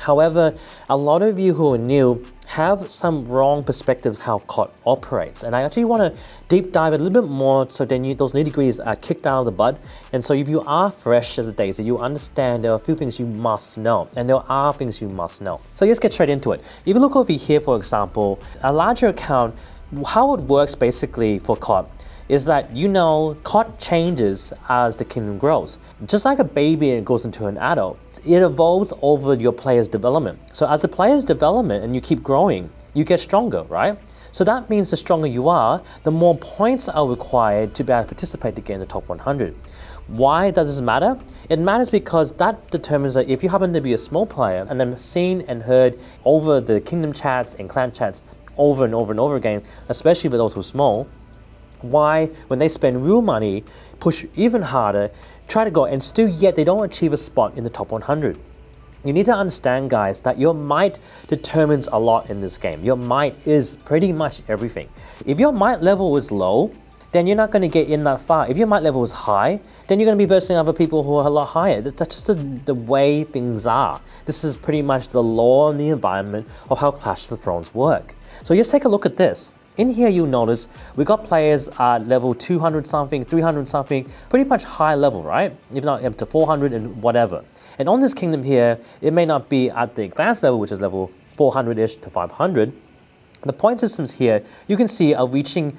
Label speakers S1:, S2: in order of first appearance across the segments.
S1: However, a lot of you who are new have some wrong perspectives how COT operates, and I actually want to deep dive a little bit more so then those nitty-gritties are kicked out of the bud. And so if you are fresh as a daisy, you understand there are a few things you must know, and there are things you must know. So let's get straight into it. If you look over here, for example, a larger account, how it works basically for COT is that COT changes as the kingdom grows. Just like a baby goes into an adult, it evolves over your player's development. So as the player's development and you keep growing, you get stronger, right? So that means the stronger you are, the more points are required to be able to participate to get in the top 100. Why does this matter? It matters because that determines that if you happen to be a small player, and I'm seen and heard over the kingdom chats and clan chats over and over and over again, especially for those who are small, why when they spend real money, push even harder, try to go, and still yet they don't achieve a spot in the top 100. You need to understand, guys, that your might determines a lot in this game. Your might is pretty much everything. If your might level is low, then you're not going to get in that far. If your might level is high, then you're going to be versing other people who are a lot higher. That's just the way things are. This is pretty much the law and the environment of how Clash of the Thrones work. So just take a look at this. In here, you'll notice we got players at level 200 something, 300 something, pretty much high level, right? If not up to 400 and whatever. And on this kingdom here, it may not be at the advanced level, which is level 400-ish to 500. The point systems here, you can see are reaching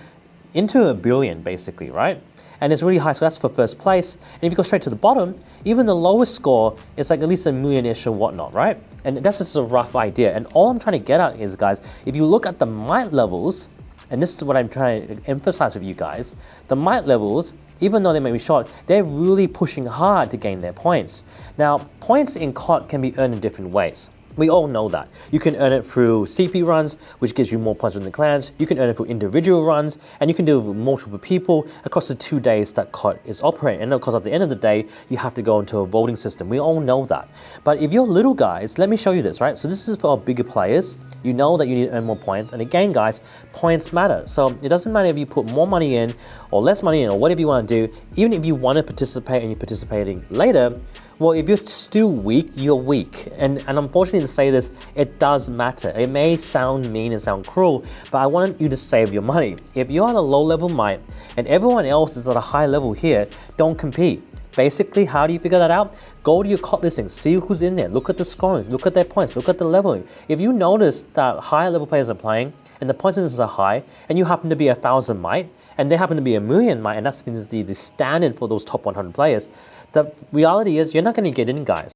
S1: into 1 billion basically, right? And it's really high, so that's for first place. And if you go straight to the bottom, even the lowest score is like at least 1 million-ish or whatnot, right? And that's just a rough idea. And all I'm trying to get at is, guys, if you look at the might levels, and this is what I'm trying to emphasize with you guys, the might levels, even though they may be short, they're really pushing hard to gain their points. Now, points in COT can be earned in different ways. We all know that. You can earn it through CP runs, which gives you more points within the clans. You can earn it through individual runs, and you can do it with multiple people across the 2 days that COT is operating. And of course, at the end of the day, you have to go into a voting system. We all know that. But if you're little guys, let me show you this, right? So this is for our bigger players. You know that you need to earn more points. And again, guys, points matter. So it doesn't matter if you put more money in or less money in or whatever you want to do. Even if you want to participate and you're participating later, well, if you're still weak, you're weak. And unfortunately to say this, it does matter. It may sound mean and sound cruel, but I want you to save your money. If you're at a low level might and everyone else is at a high level here, don't compete. Basically, how do you figure that out? Go to your COT listings, see who's in there, look at the scoring, look at their points, look at the leveling. If you notice that higher level players are playing and the point systems are high, and you happen to be 1,000 might, and they happen to be 1 million might, and that's the standard for those top 100 players, the reality is you're not going to get in, guys.